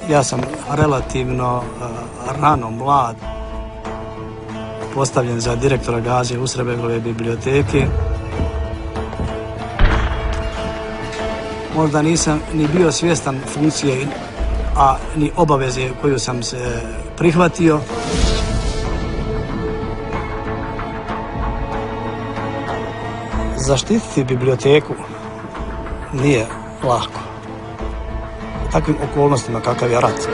Ja sam relativno rano mlad postavljen za direktora Gazi Husrebegove biblioteke. Možda nisam ni bio svjestan funkcije, a ni obaveze koju sam se prihvatio. Zaštititi biblioteku nije lako. U takvim okolnostima kakav je rat.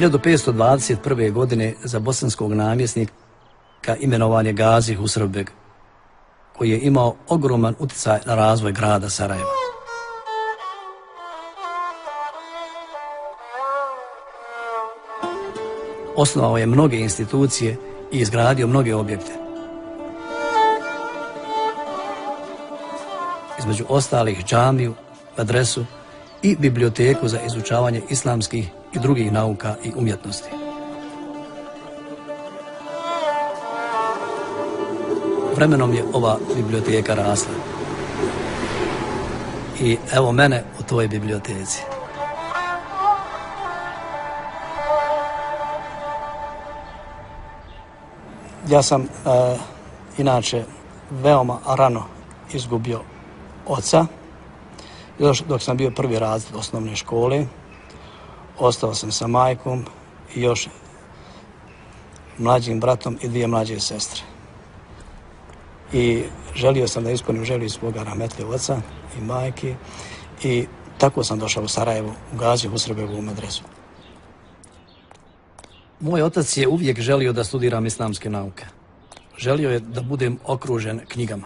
U 1521. godine za bosanskog namjesnika imenovan je Gazi Husrebeg, koji je imao ogroman utjecaj na razvoj grada Sarajeva. Osnovao je mnoge institucije i izgradio mnoge objekte. Između ostalih džamiju, medresu i biblioteku za izučavanje islamskih i drugih nauka i umjetnosti. Vremenom je ova biblioteka rasla. I evo mene u toj biblioteci. Ja sam inače veoma rano izgubio oca. Još dok sam bio prvi razred osnovne škole, ostao sam sa majkom i još mlađim bratom i dvije mlađe sestre. I želio sam da ispunim želju svoga rahmetli oca i majke i tako sam došao u Sarajevo, u Gazi Husrebegovu medresu. Moj otac je uvijek želio da studiram islamske nauke. Želio je da budem okružen knjigama.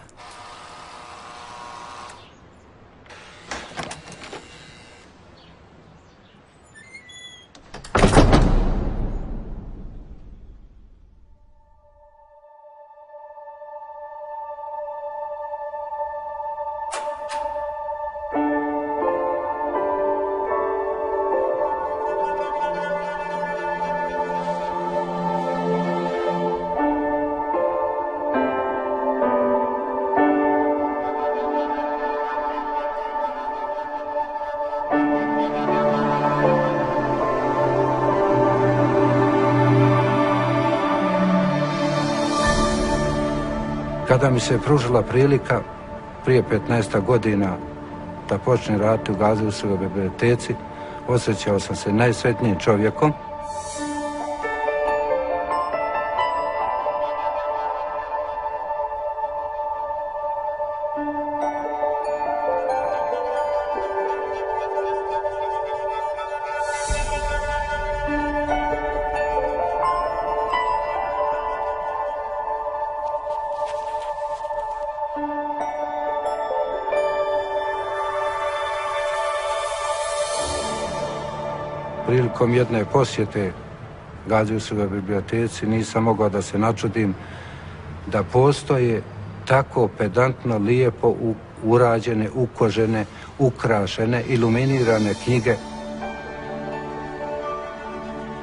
Kada mi se pružila prilika prije 15 godina da počnem raditi u Gazi Husrebegovoj biblioteci, osjećao sam se najsretnijim čovjekom. Prilikom jedne posjete Gazi Husrebegovoj biblioteci nisam mogao da se načudim da postoje tako pedantno, lijepo urađene, ukožene, ukrašene, iluminirane knjige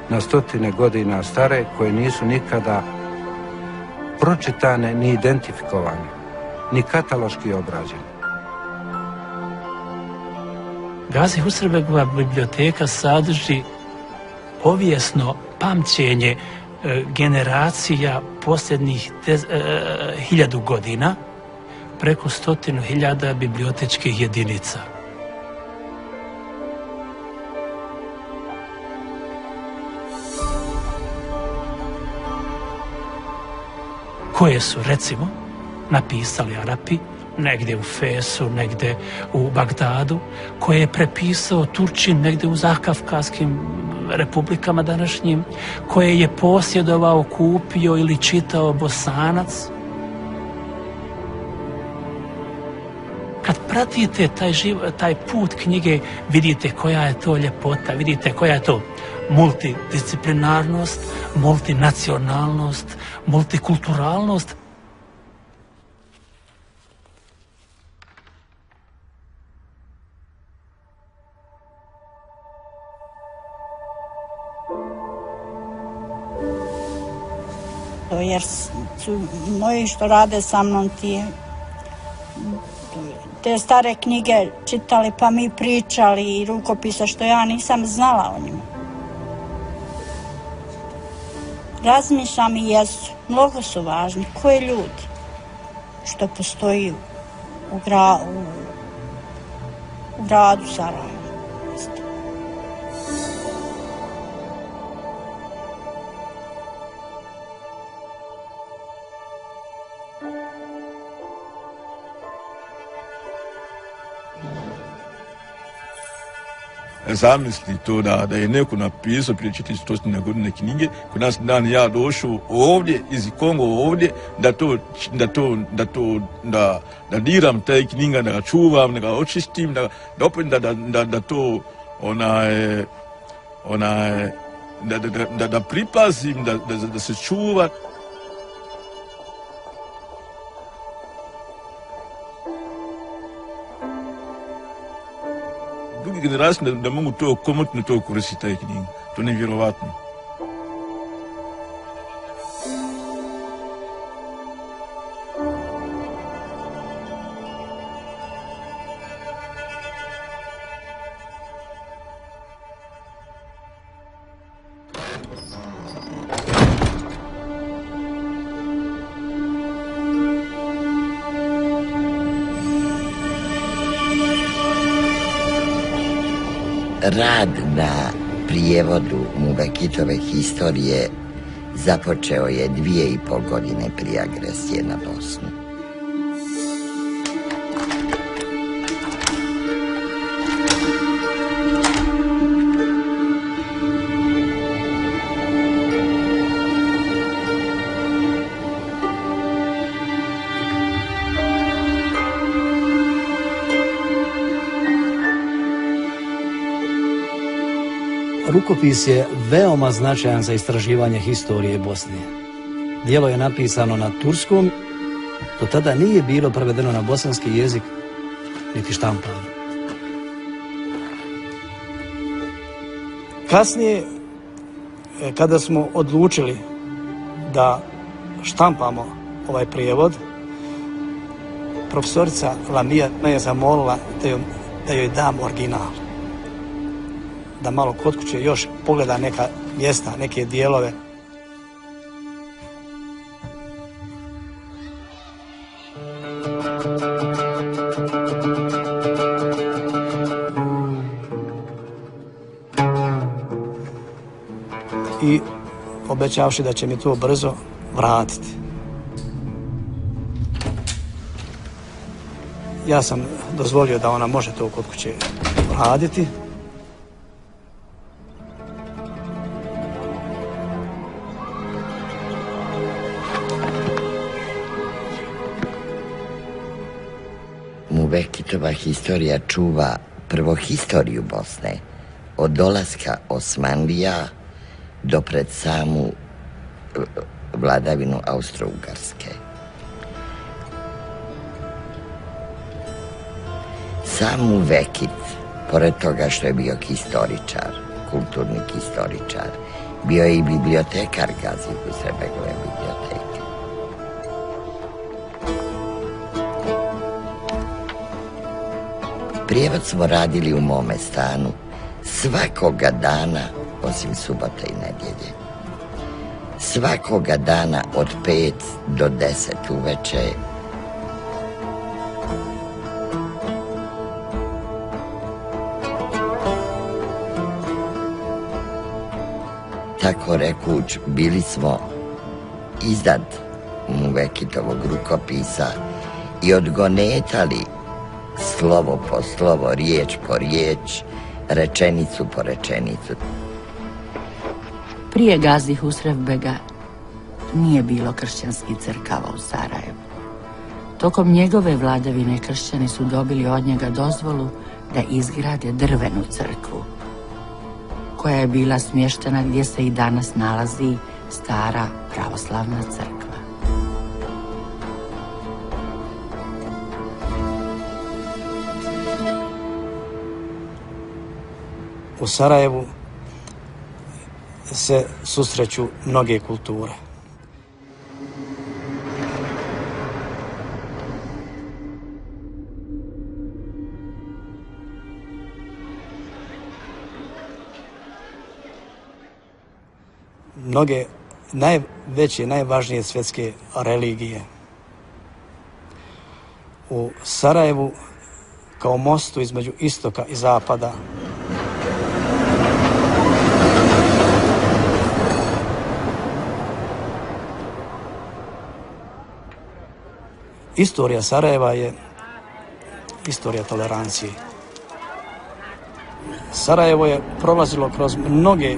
na stotine godina stare koje nisu nikada pročitane ni identifikovane, ni kataloški obrađene. Gazi Husrebegova biblioteka sadrži povijesno pamćenje generacija posljednjih 1000 godina, preko 100.000 bibliotečkih jedinica. Koje su, recimo, napisali Arapi, negdje u Fesu, negdje u Bagdadu, koje je prepisao Turčin negdje u zakavkazskim republikama današnjim, koje je posjedovao, kupio ili čitao Bosanac, pratite taj put knjige, vidite koja je to ljepota, vidite koja je to multidisciplinarnost, multinacionalnost, multikulturalnost. Jer su moji što rade sa mnom te stare knjige čitali pa mi pričali i rukopisa što ja nisam znala o njima. Razmišljam i jesu, mnogo su važni, koji ljudi što postoji u gradu Sarajevo. Zamisli to da je neko napisao prije 400 godine knjige, kod nas dan ja došao ovdje, iz Kongo ovdje, da diram te knjiga, da ga čuvam, da ga očistim, da pripazim, da se čuva. Drugi generacije da mogu to komotno to koristiti taj knjiga. To je nevjerovatno. Rad na prijevodu Mubekitove historije započeo je 2,5 godine prije agresije na Bosnu. Rukopis je veoma značajan za istraživanje historije Bosne. Djelo je napisano na turskom, do tada nije bilo prevedeno na bosanski jezik, niti štampano. Kasnije, kada smo odlučili da štampamo ovaj prijevod, profesorica Lamija me je zamolila da joj dam original. Da malo kod kuće još pogleda neka mjesta, neke dijelove. I obećavši da će mi to brzo vratiti. Ja sam dozvolio da ona može to kod kuće raditi. Mubekitova historija čuva prvo historiju Bosne, od dolaska Osmanlija do pred samu vladavinu Austro-Ugarske. Sam Mubekit, pored toga što je bio historičar, kulturni historičar, bio je i bibliotekar Gazi Husrebegove biblioteke. Prijevod smo radili u mome stanu svakoga dana, osim subote i nedjelje. Svakoga dana od 5 do 10 uveče. Tako rekuć, bili smo iznad Mubekitovog rukopisa i odgonetali slovo po slovo, riječ po riječ, rečenicu po rečenicu. Prije Gazi Husrevbega nije bilo kršćanskih crkava u Sarajevu. Tokom njegove vladavine kršćani su dobili od njega dozvolu da izgrade drvenu crkvu, koja je bila smještena gdje se i danas nalazi stara pravoslavna crkva. U Sarajevu se susreću mnoge kulture. Mnoge najveće, najvažnije svjetske religije. U Sarajevu, kao mostu između istoka i zapada, istorija Sarajeva je istorija tolerancije. Sarajevo je prolazilo kroz mnoge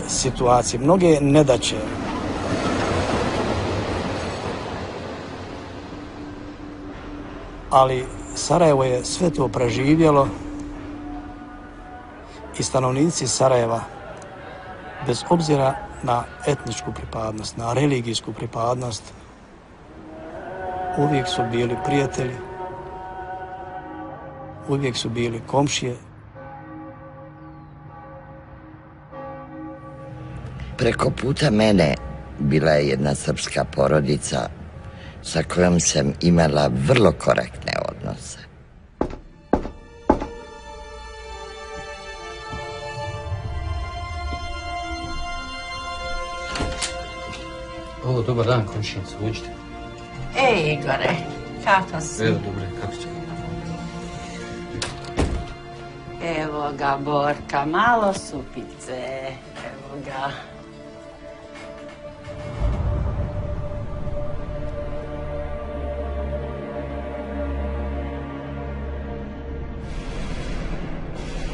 situacije, mnoge nedaće. Ali Sarajevo je sve to preživjelo i stanovnici Sarajeva, bez obzira na etničku pripadnost, na religijsku pripadnost, uvijek su bili prijatelji, uvijek su bili komšije. Preko puta mene bila je jedna srpska porodica sa kojom sam imala vrlo korektne odnose. O, dobar dan, komšinice, uđite. Ej, Igore, kako si? Evo, dobro, kako ćete? Evo ga, Borka, malo supice. Evo ga.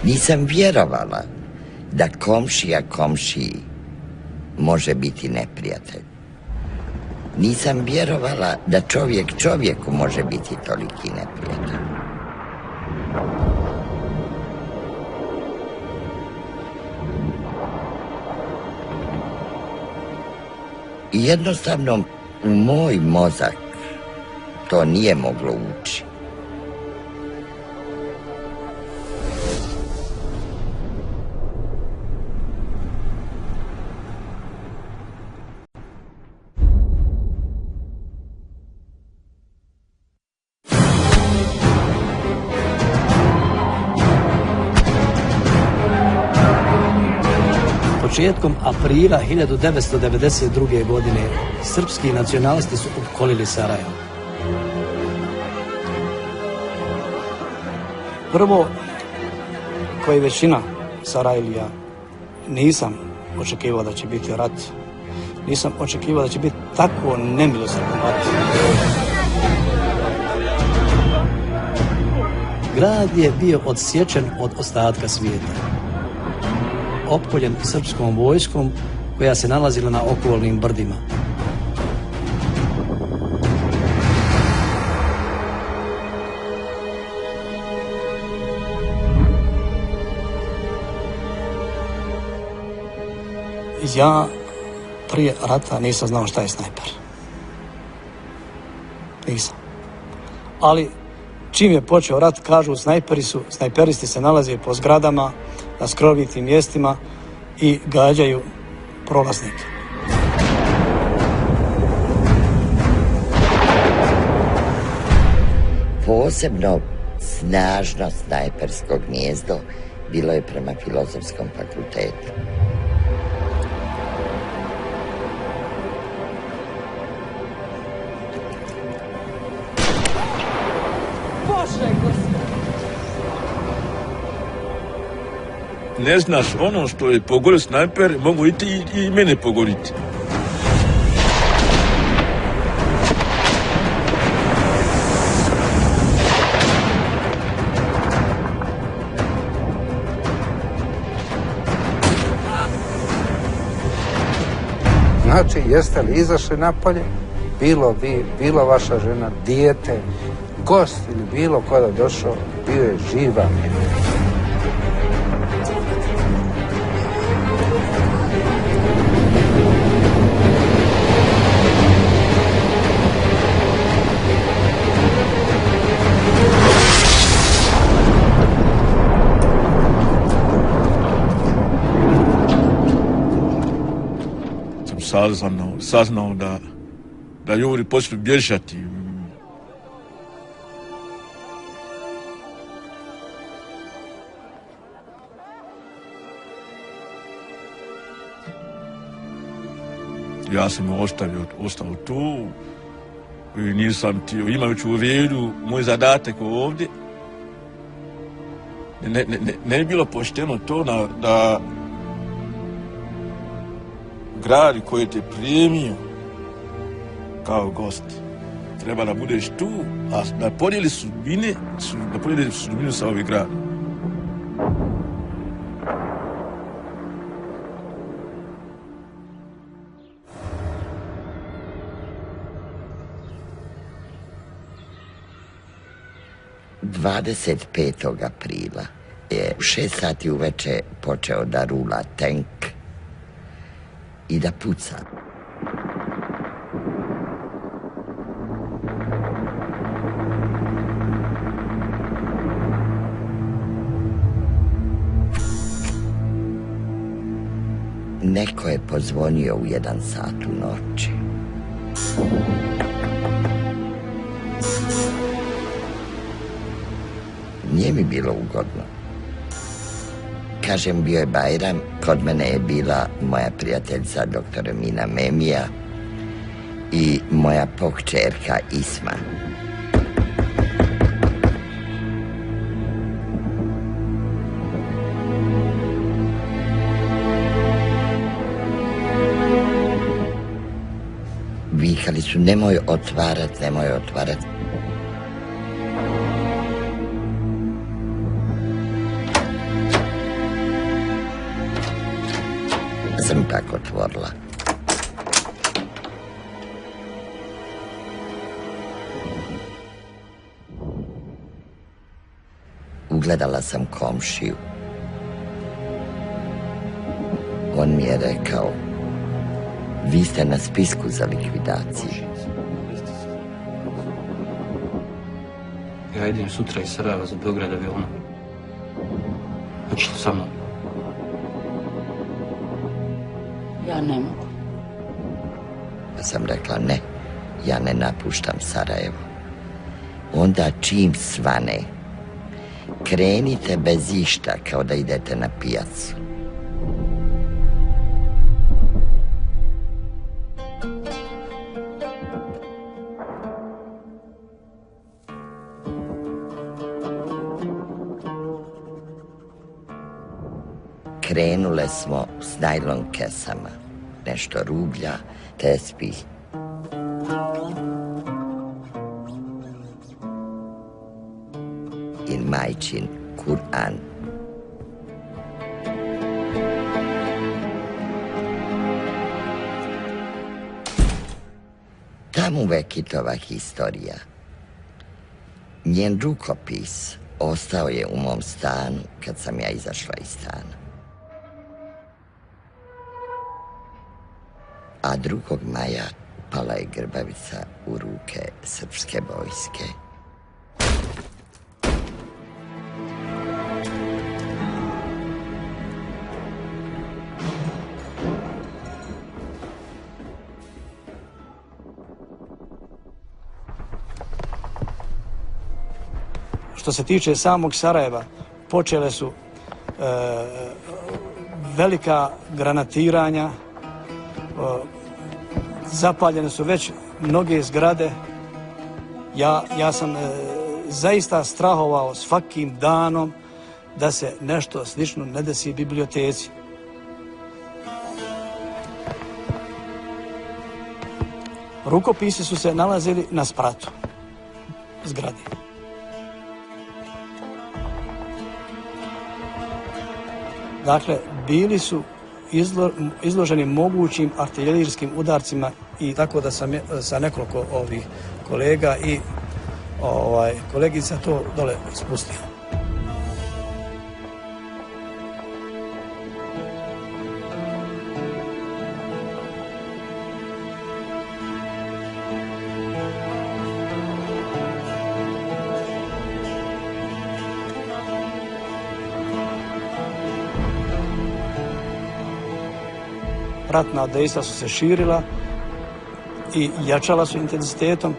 Nisam vjerovala da komšija komšiji može biti neprijatelj. Nisam vjerovala da čovjek čovjeku može biti toliki neprijatelj. I jednostavno u moj mozak to nije moglo ući. Početkom aprila 1992. godine srpski nacionalisti su opkolili Sarajevo. Prvo, koji većina Sarajlija, nisam očekivao da će biti rat. Nisam očekivao da će biti tako nemilosrdan rat. Grad je bio odsječen od ostatka svijeta, opkoljen srpskom vojskom koja se nalazila na okolnim brdima. Ja prije rata nisam znao šta je snajper. Nisam. Ali čim je počeo rat, kažu snajperisti se nalaze po zgradama, na skrovitim mjestima i gađaju prolaznike. Posebno snažno snajpersko gnijezdo bilo je prema Filozofskom fakultetu. Ne znaš, ono što je pogodio snajper, mogu i mene pogoditi. Znači, jeste li izašli napolje bilo vi, bilo vaša žena, dijete, gost ili bilo ko da došao, bio je živa mir. Saznao da ljudi počnu bježati. Ja sam ostao tu i nisam htio, imajući u vidu moj zadatak ovdje, ne bi bilo pošteno to da grad koji te primio kao gost, treba da budeš tu, a da podijeli sudbinu sa ovim gradom. Aprila je u 6 sati uveče počeo da rula tank i da puca. Neko je pozvonio u 1 sat u noći. Nije mi bilo ugodno. Kažem, bio je Bajram, kod mene je bila moja prijateljica doktor Mina Memija i moja pokćerka Isma. Vikali su, nemoj otvarat, nemoj otvarat. Sam ipak otvorila. Ugledala sam komšiju. On mi je rekao, vi ste na spisku za likvidaciju. Ja idem sutra iz Sarajeva za Beograd avionom. Hoćete sa mnom? Ja ne mogu. Pa sam rekla, ne, ja ne napuštam Sarajevo. Onda čim svane, krenite bez išta kao da idete na pijacu. Krenule smo s najlon kesama, nešto rublja, tespih. I majčin Kur'an. Tamo Vekitova historija. Njen rukopis ostao je u mom stanu kad sam ja izašla iz stana. A 2. maja pala je grbavica u ruke srpske vojske. Što se tiče samog Sarajeva, počele su velika granatiranja, zapaljene su već mnoge zgrade. Ja sam zaista strahovao svakim danom da se nešto slično ne desi biblioteci. Rukopisi su se nalazili na spratu zgrade. Dakle, bili su izloženi mogućim artiljerijskim udarcima i tako da sam sa nekoliko ovih kolega i kolegica to dole spustio. Ratna dejstva su se širila i jačala su intenzitetom.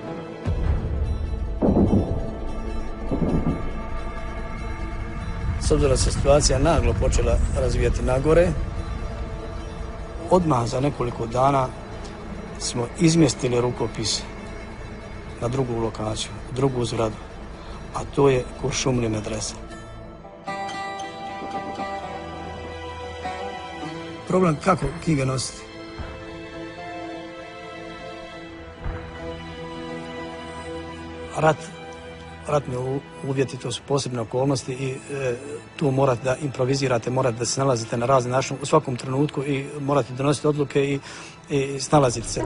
S obzirom da se situacija naglo počela razvijati nagore, odmah za nekoliko dana smo izmjestili rukopis na drugu lokaciju, drugu zgradu, a to je Kuršumlija medresa. Problem kako knjige nositi. Ratni uvjeti, to su posebne okolnosti i tu morate da improvizirate, morate da se nalazite na razne načine u svakom trenutku i morate donositi odluke i snalaziti se.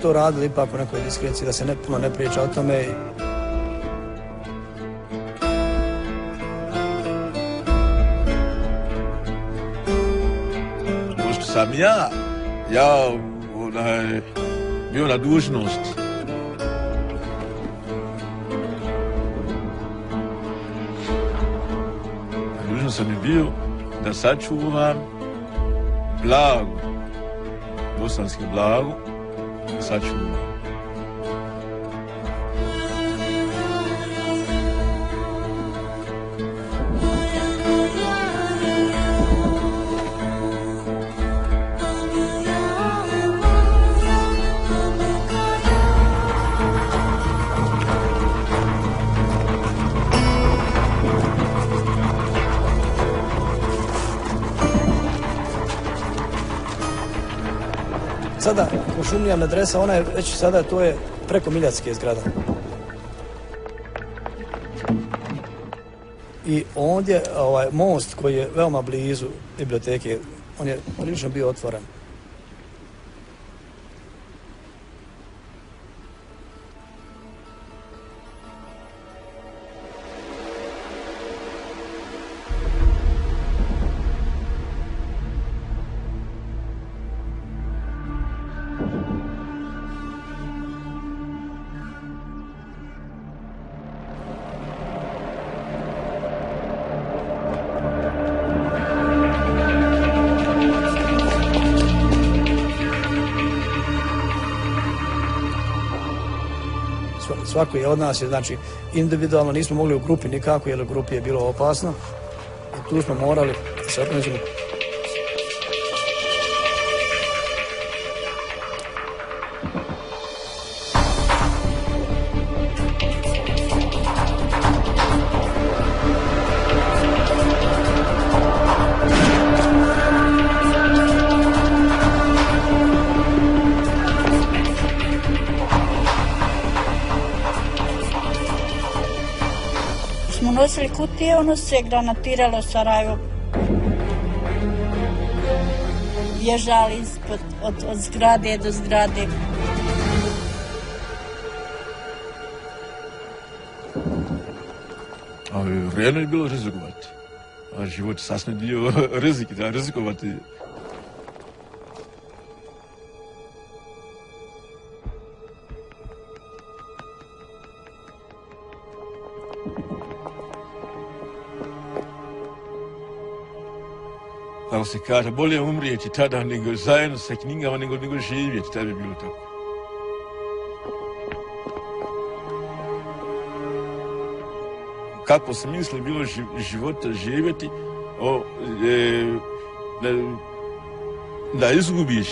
To radili ipak u nekoj diskreciji, da se puno ne priča o tome. Pošto sam ja bio na dužnosti. Na dužnosti sam bio da sačuvam blago, bosanski blago, sačuvam. Sada Kuršumlija medresa, ona je već sada, to je preko miljatske zgrada. I ondje most koji je veoma blizu biblioteke, on je prilično bio otvoren. Svako je od nas, znači individualno nismo mogli u grupi nikako, jer u grupi je bilo opasno. I tu smo morali se okrenuti. Nosili kutije, ono se granatiralo Sarajevo. Bježali od zgrade do zgrade. Vrijedno je bilo rizikovati. Život je sasvim dio riziki, da rizikovati. Kako se kaže, bolje umrijeti tada nego zajedno sa knjigama nego živjeti, tada bi bilo tako. Kako se misli bilo života živjeti, da izgubiš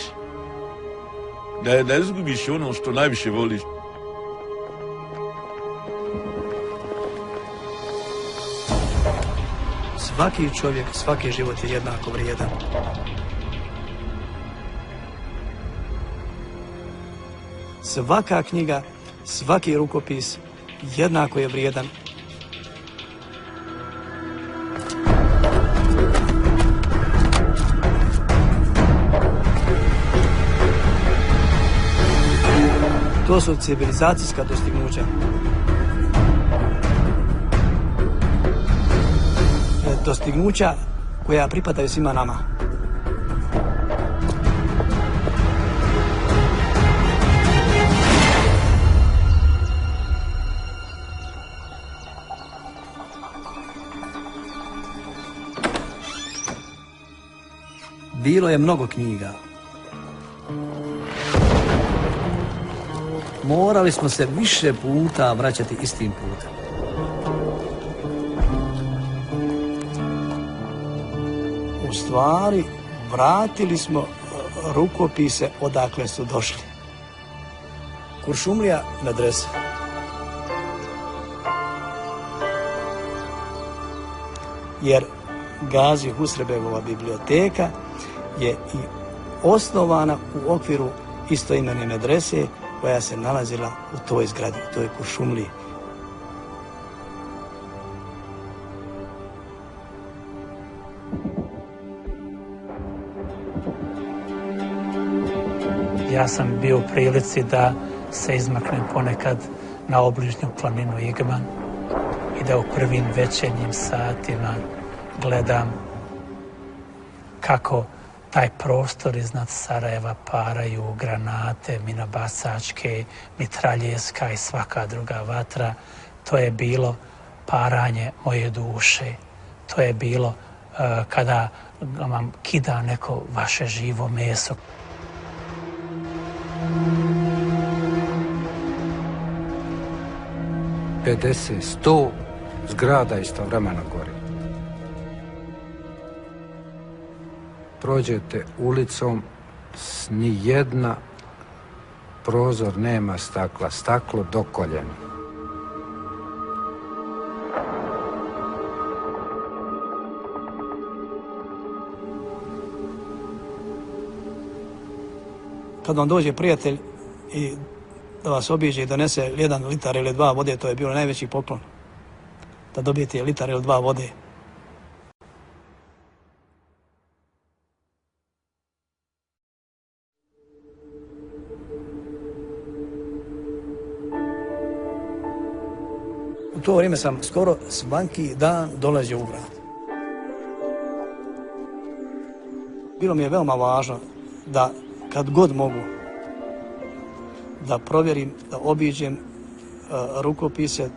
da izgubiš ono što najviše voliš. Svaki čovjek, svaki život je jednako vrijedan. Svaka knjiga, svaki rukopis jednako je vrijedan. To su civilizacijska dostignuća. Dostignuća koja pripadaju svima nama. Bilo je mnogo knjiga. Morali smo se više puta vraćati istim putem. U stvari, vratili smo rukopise odakle su došli. Kuršumlija medresa. Jer Gazi Husrebegova biblioteka je i osnovana u okviru istoimene medrese koja se nalazila u toj zgradi, u toj Kuršumliji. Ja sam bio u prilici da se izmaknem ponekad na obližnju planinu Igman i da u prvim večernjim satima gledam kako taj prostor iznad Sarajeva paraju granate, minobacačke, mitraljeska i svaka druga vatra. To je bilo paranje moje duše. To je bilo kada vam kida neko vaše živo meso. Pedeset, 100 zgrada istovremeno gori. Prođete ulicom, ni jedna prozor nema stakla, staklo do koljena. Kad vam dođe prijatelj i da vas obiđe i donese 1 litar ili 2 vode, to je bilo najveći poklon. Da dobijete 1 litar ili 2 vode. U to vrijeme sam skoro svaki dan dolazio u grad. Bilo mi je veoma važno da kad god mogu da provjerim, da obiđem rukopise.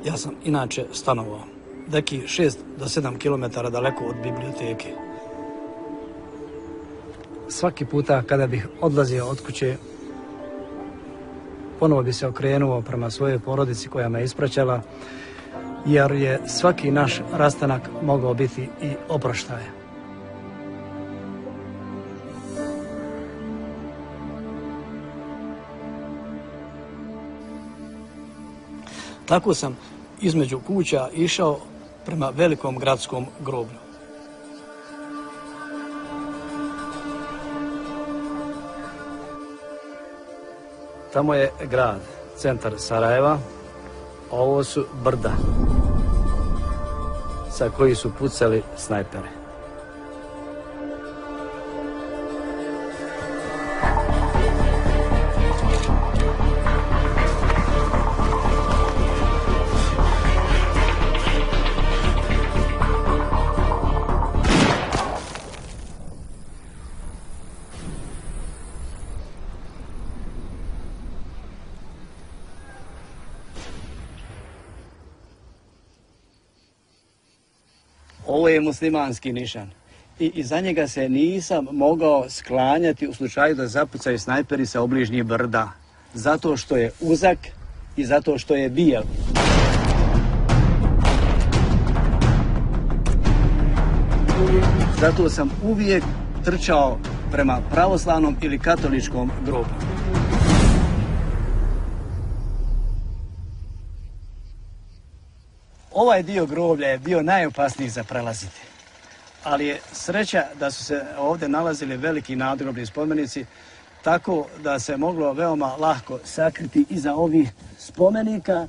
Ja sam inače stanovao neki 6 do 7 kilometara daleko od biblioteke. Svaki puta kada bih odlazio od kuće, ponovo bi se okrenuo prema svojoj porodici koja me ispraćala, jer je svaki naš rastanak mogao biti i oproštaj. Tako sam između kuća išao prema velikom gradskom groblju. Tamo je grad, centar Sarajeva, a ovo su brda sa koji su pucali snajpere. Ovo je muslimanski nišan i iza njega se nisam mogao sklanjati u slučaju da zapucaju snajperi sa obližnjih brda, zato što je uzak i zato što je bijel. Zato sam uvijek trčao prema pravoslavnom ili katoličkom groblju. Ovaj dio groblja je bio najopasniji za prelaziti, ali je sreća da su se ovdje nalazili veliki nadgrobni spomenici, tako da se moglo veoma lako sakriti iza ovih spomenika.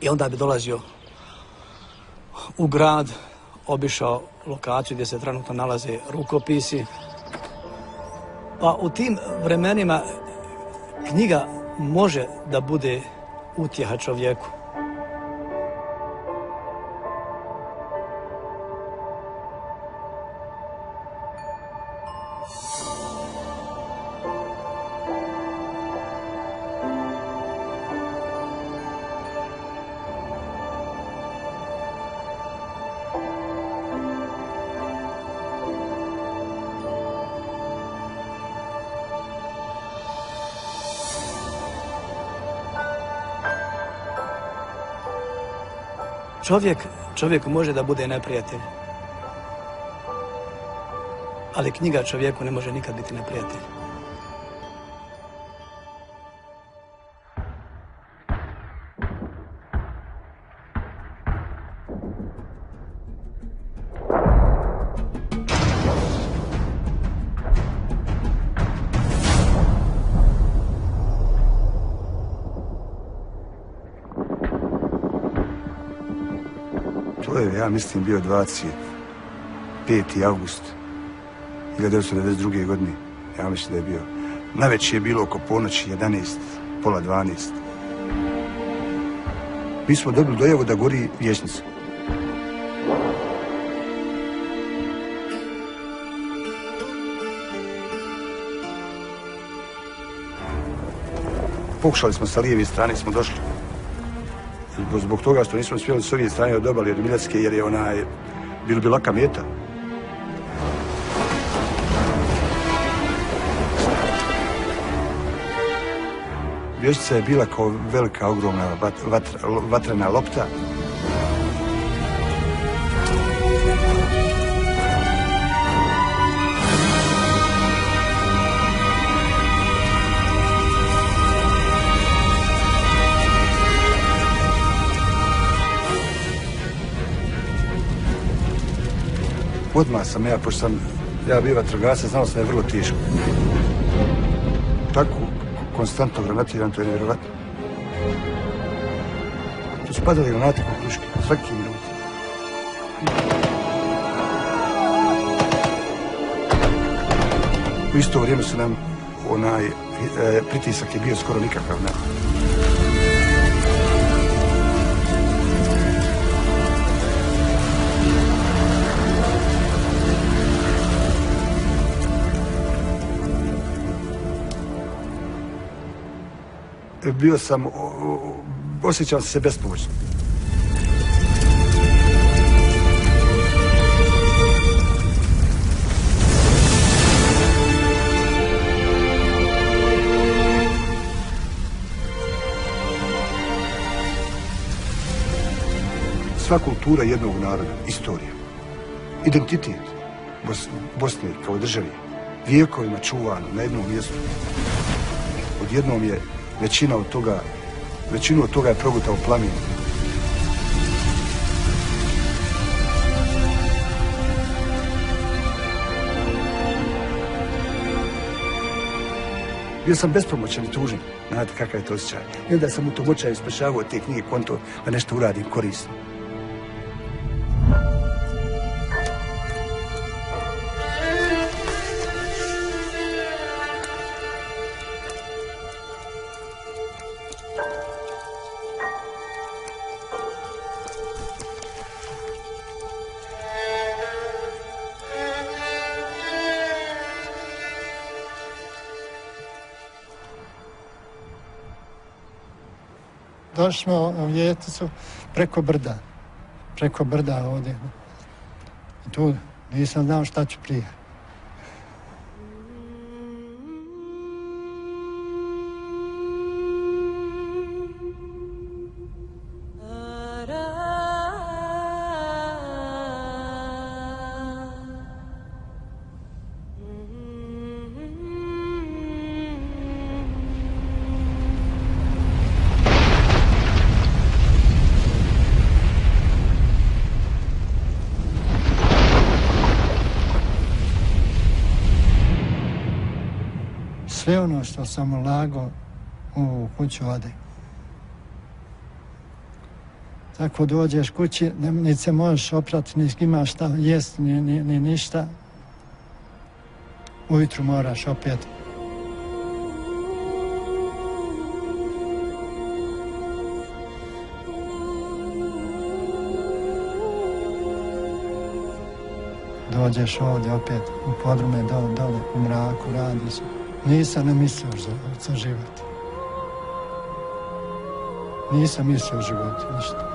I onda bi dolazio u grad, obišao lokaciju gdje se trenutno nalaze rukopisi. Pa u tim vremenima knjiga može da bude utjeha čovjeku. Čovjeku može da bude neprijatelj, ali knjiga čovjeku ne može nikad biti neprijatelj. To je, ja mislim, bio 25. august 1992. godine. Ja mislim da je bio. Navečer je bilo oko ponoći 11, pola 12. Mi smo dobili dojavu da gori vijećnica. Pokušali smo sa lijeve strane, smo došli. Zbog toga što nismo uspjeli s ove strane odobali od Miljacke, jer je bilo bi laka meta. Vijećnica je bila kao velika, ogromna vatrena lopta. Odmah sam ja, pošto sam bio vatrogasac, znao sam da je vrlo teško. Tako konstantno granatiran, to je nevjerovatno. Tu su padali granate ko kruške, svaki minut. U isto vrijeme su nam pritisak je bio skoro nikakav. Bio sam, osjećao sam se bespomoćno. Sva kultura jednog naroda, istorija, identitet Bosne kao države, vijekovima čuvano na jednom mjestu. Odjednom je većinu od toga je progutao plamen. Bio sam bespomoćan i tužan. Znate kakav je to osjećaj. I onda sam u tom očaju spašavao te knjige konto da nešto uradim korisno. Došli smo u Vijećnicu preko brda ovdje. I tu Nisam znao šta ću prije. Sve ono što sam ulagao u kuću ode. Tako dođeš kući, ni se možeš oprati, ni imaš šta jest, ni ništa. Ujutru moraš opet. Dođeš ovdje opet u podrume dole, u mraku, radiš. Nisam ne mislio za život. Nisam mislio o životu, ništa.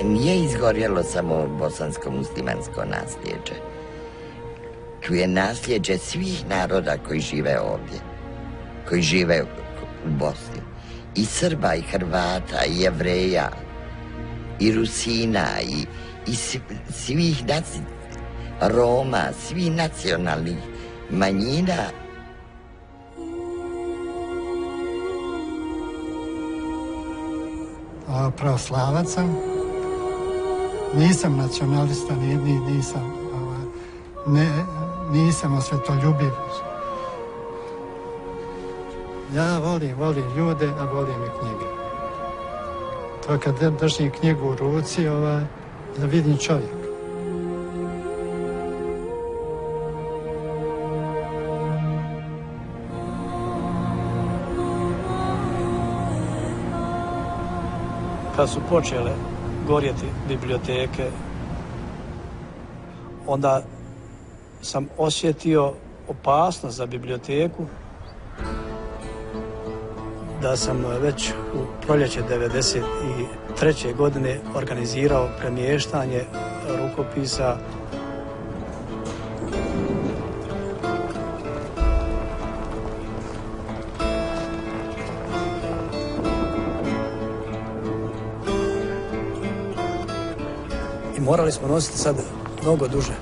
Nije izgorjelo samo bosansko-muslimansko nasljeđe. Tu je nasljeđe svih naroda koji žive ovdje, koji žive u Bosni. I Srba, i Hrvata, i Jevreja, i Rusina, i svih Roma, svih nacionalnih manjina. Pravoslavac sam. Nisam nacionalista, nisam osvetoljubiv. Ja volim ljude, a volim i knjige. To kad držim knjigu u ruci, da vidim čovjek. Kad su počele gorjeti biblioteke, onda sam osjetio opasnost za biblioteku, da sam već u proljeće 1993. godine organizirao premještanje rukopisa i morali smo nositi sad mnogo duže.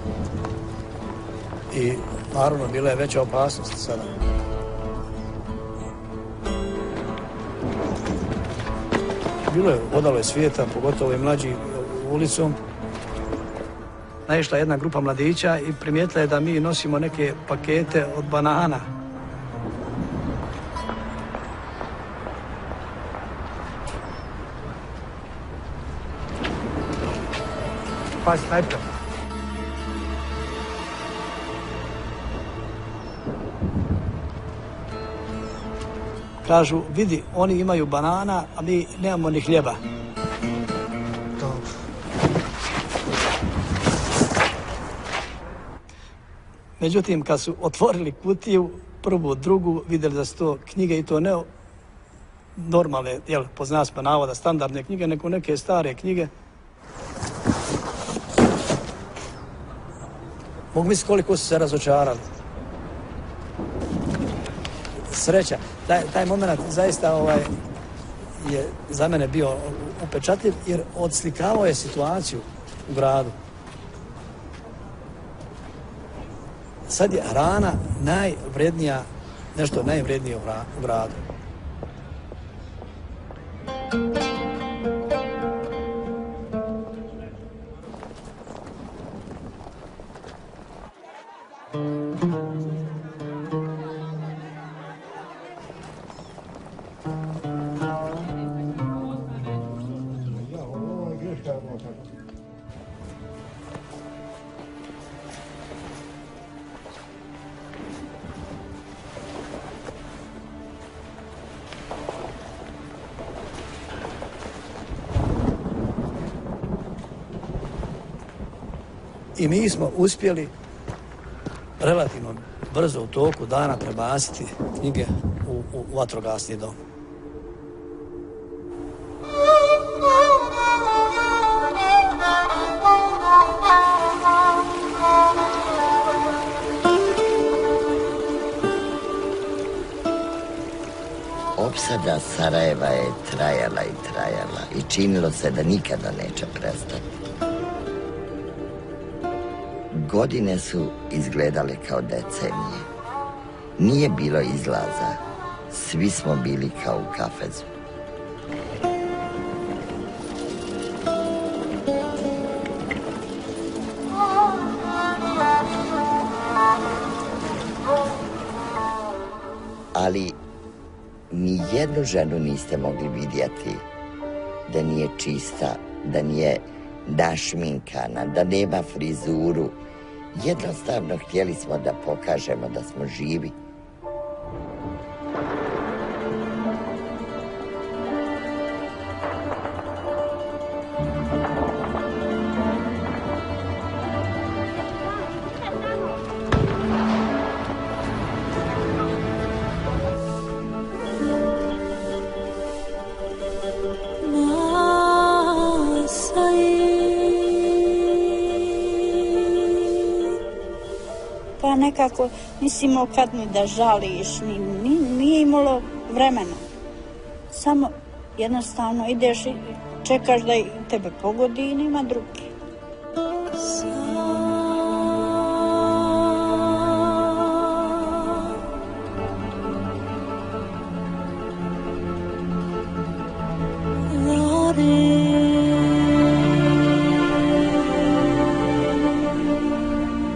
I naravno bila je veća opasnost sada. Bilo je, hodalo je svijeta, pogotovo i mlađi ulicom. Naišla jedna grupa mladića i primijetila je da mi nosimo neke pakete od banana. Pa snajper. Kažu, vidi, oni imaju banana, a mi nemamo ni hljeba. Međutim, kad su otvorili kutiju, prvu, drugu, vidjeli da su to knjige i to ne normalne, po znacima navoda, standardne knjige, nego neke stare knjige. Mogu misliti koliko su se razočarali. Sreća. Taj moment zaista je za mene bio upečatljiv jer odslikavao je situaciju u gradu. Sad je hrana najvrednija, nešto najvrednije u gradu. I mi smo uspjeli relativno brzo u toku dana prebaciti knjige u vatrogasni dom. Opsada Sarajeva je trajala i trajala i činilo se da nikada neće prestati. Godine su izgledale kao decenije. Nije bilo izlaza. Svi smo bili kao u kafezu. Ali ni jednu ženu niste mogli vidjeti da nije čista, da nije našminkana, da nema frizuru. Jednostavno htjeli smo da pokažemo da smo živi. Pa nekako nisi imao kad ni da žališ, nije imalo vremena. Samo jednostavno ideš i čekaš da tebe pogodi i nema drugi.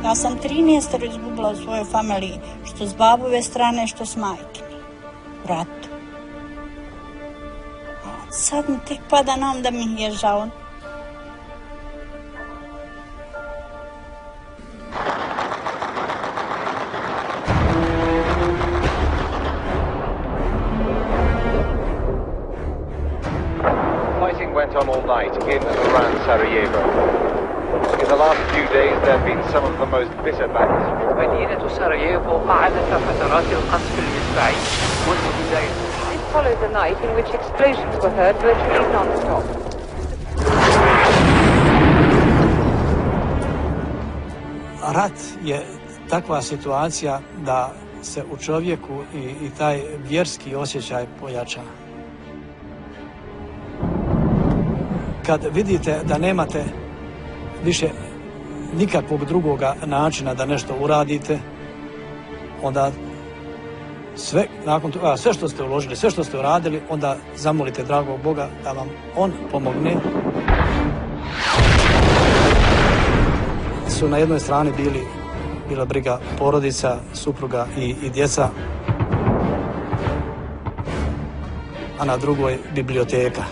Ja sam 13 izgubila u svojoj familiji, što s babove strane, što s majkine, u ratu. Sad mi tek pada na um da mi je žao. Fighting went on all night in and around Sarajevo. In the last few days, there have been some of the most bitter battles. مدينة سراييفو قعدت فترات القصف المدفعي منذ بداية. It followed a night in which explosions were heard virtually non-stop. Rat je takva situacija da se u čovjeku i taj vjerski osjećaj pojača. Kad vidite da nemate više nikakvog drugoga načina da nešto uradite, onda sve, nakon toga, sve što ste uložili, sve što ste uradili, onda zamolite dragog Boga da vam On pomogne. Su na jednoj strani bila briga porodica, supruga i djeca, a na drugoj biblioteka.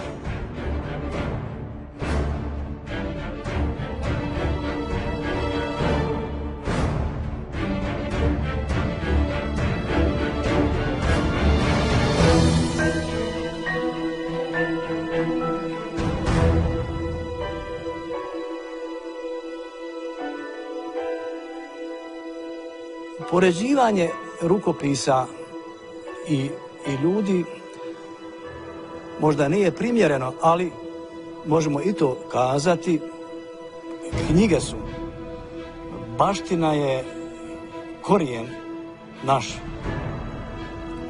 Poređivanje rukopisa i ljudi možda nije primjereno, ali možemo i to kazati. Knjige su, baština je korijen naš.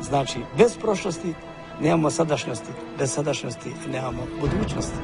Znači, bez prošlosti nemamo sadašnjosti, bez sadašnjosti nemamo budućnosti.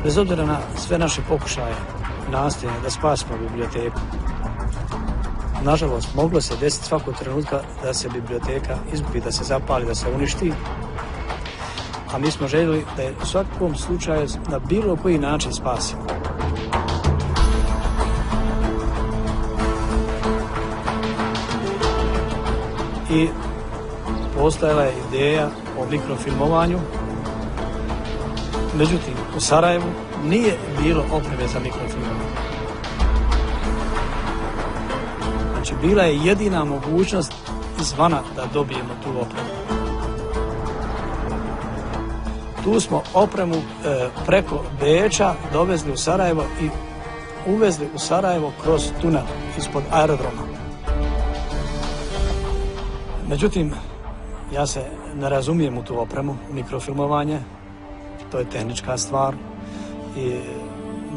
Bez obzira na sve naše pokušaje, nastojanja da spasimo biblioteku, nažalost, moglo se desiti svakog trenutka da se biblioteka izgubi, da se zapali, da se uništi. a mi smo željeli da je u svakom slučaju na bilo koji način spasimo. I postojala je ideja o mikrofilmovanju. Međutim, u Sarajevu nije bilo opreme za mikrofilmovanje. Znači, bila je jedina mogućnost izvana da dobijemo tu opremu. Tu smo opremu preko Beča dovezli u Sarajevo i uvezli u Sarajevo kroz tunel ispod aerodroma. Međutim, ja se ne razumijem u tu opremu, mikrofilmovanje, to je tehnička stvar i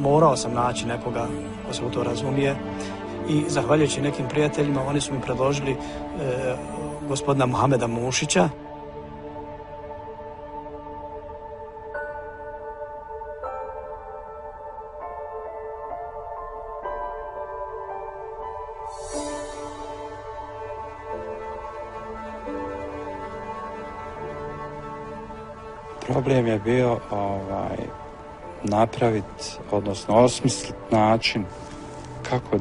morao sam naći nekoga ko se u to razumije i zahvaljujući nekim prijateljima oni su mi predložili gospodina Mohameda Mušića. Problem je bio napraviti, odnosno osmisliti način kako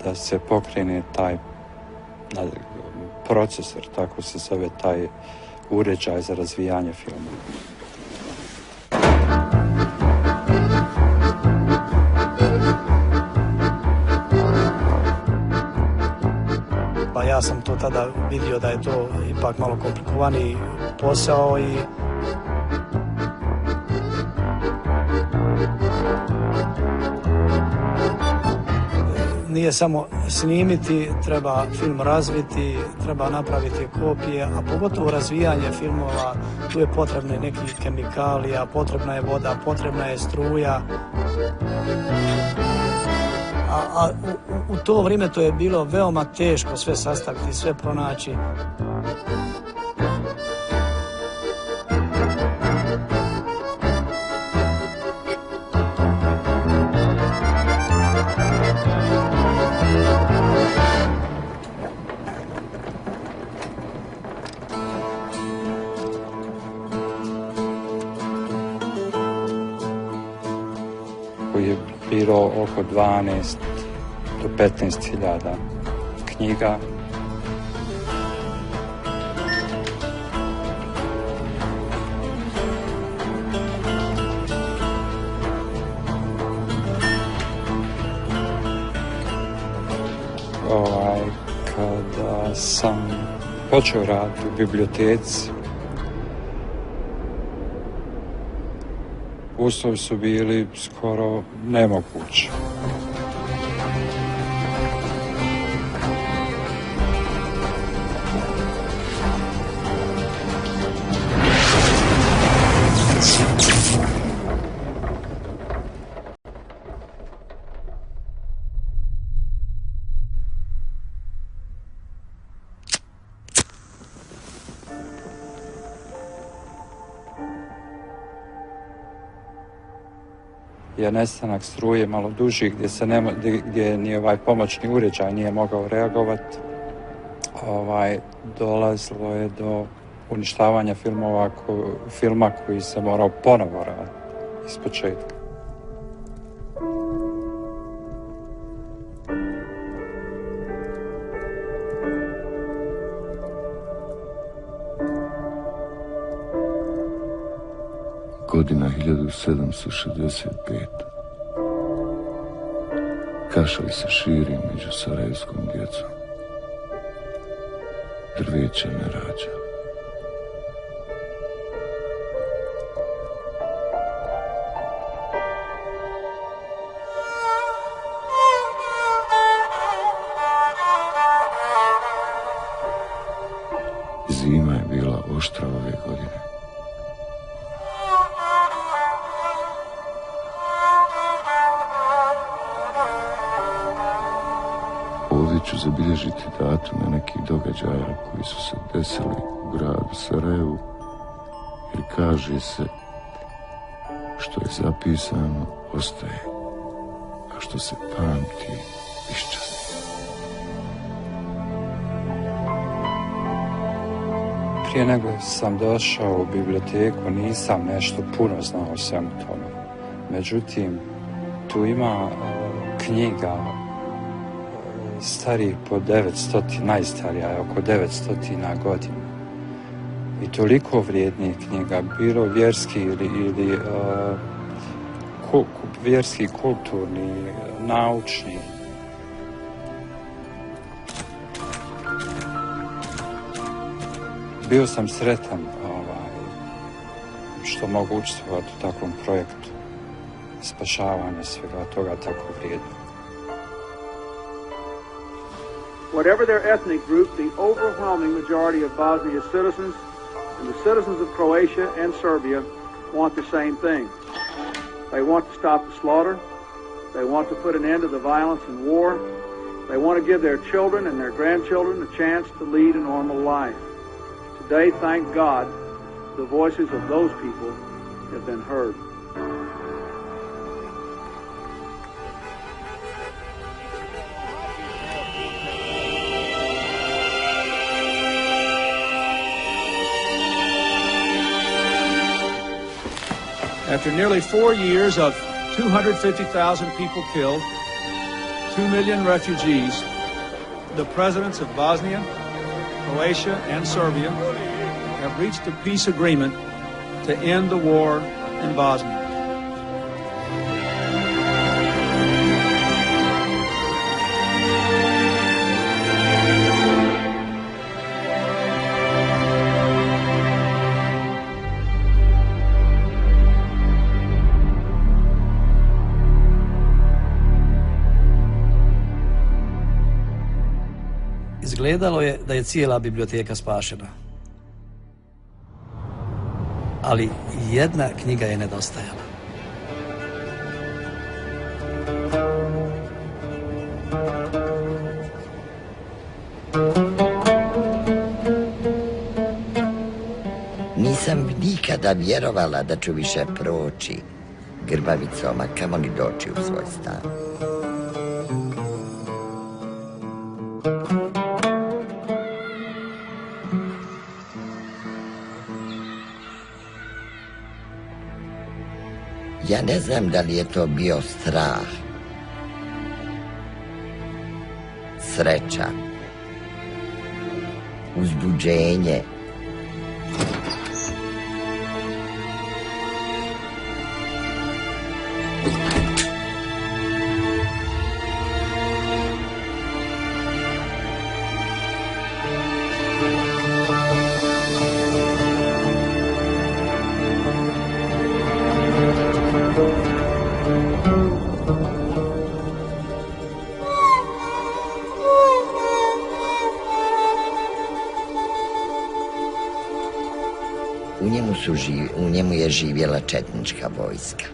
da se pokrene taj procesor, tako se zove taj uređaj za razvijanje filma. Pa ja sam to tada vidio da je to ipak malo komplikovaniji posao i nije samo snimiti, treba film razviti, treba napraviti kopije, a pogotovo razvijanje filmova, tu je potrebno nekih kemikalija, potrebna je voda, potrebna je struja. A u to vrijeme to je bilo veoma teško sve sastaviti, sve pronaći. Je bilo oko 12 do 15.000 knjiga. Kada sam počeo raditi u biblioteci, uslovi su bili skoro nemogući. Je nestanak struje malo duži gdje ni ovaj pomoćni uređaj nije mogao reagovati. Dolazilo je do uništavanja filma koji se morao ponovo raditi ispočetka. Godina 1765. Kašalj se širi među sarajevskom djecom. Drveće ne rađa. Zima je bila oštra ove godine. Ovdje ću zabilježiti datume nekih događaja koji su se desili u gradu Sarajevu, jer kaže se što je zapisano ostaje, a što se pamti iščasni. prije nego sam došao u biblioteku nisam nešto puno znao o svemu tome. Međutim, tu ima knjiga starih po 900, najstarija je oko 900 godina. I toliko vrijednih knjiga, bilo vjerski ili vjerski, kulturni, naučni. Bio sam sretan što mogu učestvovati u takvom projektu spašavanja svega toga tako vrijedno. Whatever their ethnic group, the overwhelming majority of Bosnia's citizens and the citizens of Croatia and Serbia want the same thing. They want to stop the slaughter. They want to put an end to the violence and war. They want to give their children and their grandchildren a chance to lead a normal life. Today, thank God, the voices of those people have been heard. After nearly 4 years of 250,000 people killed, 2 million refugees, the presidents of Bosnia, Croatia, and Serbia have reached a peace agreement to end the war in Bosnia. Izgledalo je da je cijela biblioteka spašena. Ali jedna knjiga je nedostajala. Nisam nikada vjerovala da ću više proći Grbavicom, a kamoli doći u svoj stan. Ja ne znam da li je to bio strah, sreća, uzbuđenje. U njemu je živjela četnička vojska.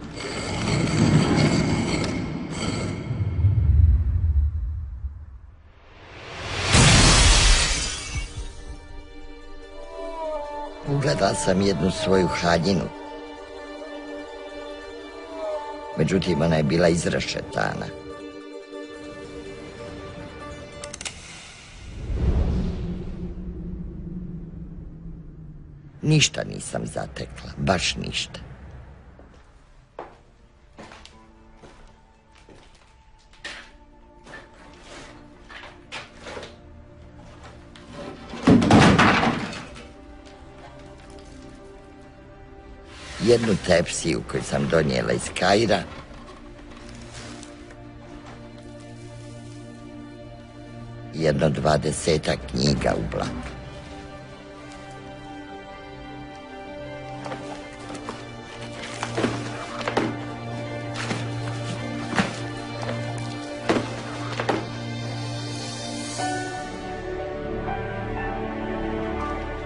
Ugledala sam jednu svoju haljinu. Međutim, ona je bila izrašetana. Ništa nisam zatekla, baš ništa. Jednu tepsiju koju sam donijela iz Kaira. Jedno 20 knjiga u blatu.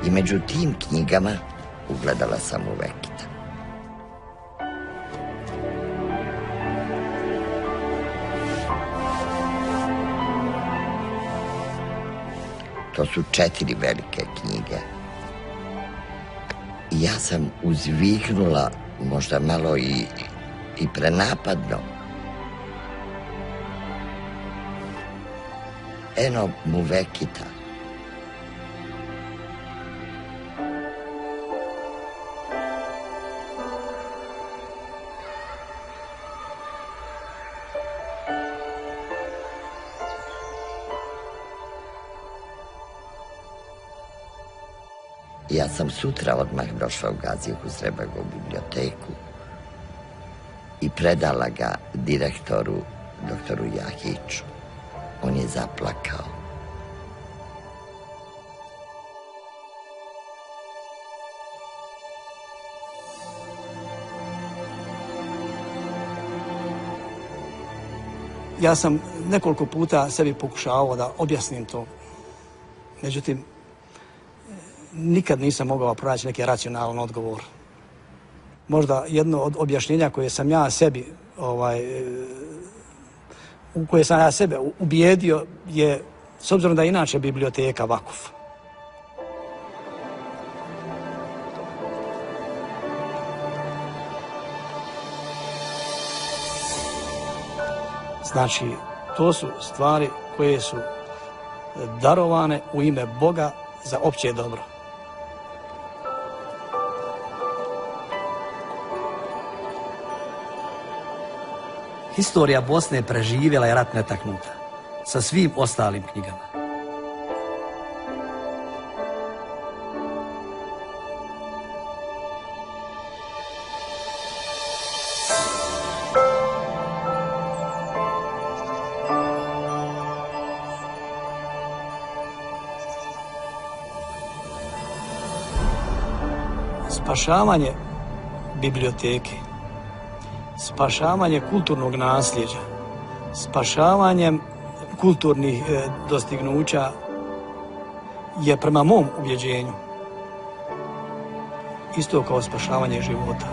I među tim knjigama ugledala sam u Vekita. To su 4 velike knjige. I ja sam uzviknula, možda malo i prenapadno. Eno mu Vekita. Ja sam sutra odmah došla u Gazi Huzrebegovu biblioteku i predala ga direktoru, doktoru Jahiću. On je zaplakao. Ja sam nekoliko puta sebi pokušavao da objasnim to. Međutim, nikad nisam mogao pronaći neki racionalan odgovor. Možda jedno od objašnjenja koje sam ja sebi, u koje sam ja sebe ubijedio je, s obzirom da je inače biblioteka vakuf. Znači, to su stvari koje su darovane u ime Boga za opće dobro. Historija Bosne preživjela je rat netaknuta sa svim ostalim knjigama. Spašavanje biblioteke, spašavanje kulturnog nasljeđa, spašavanjem kulturnih dostignuća je prema mom ubjeđenju isto kao spašavanje života.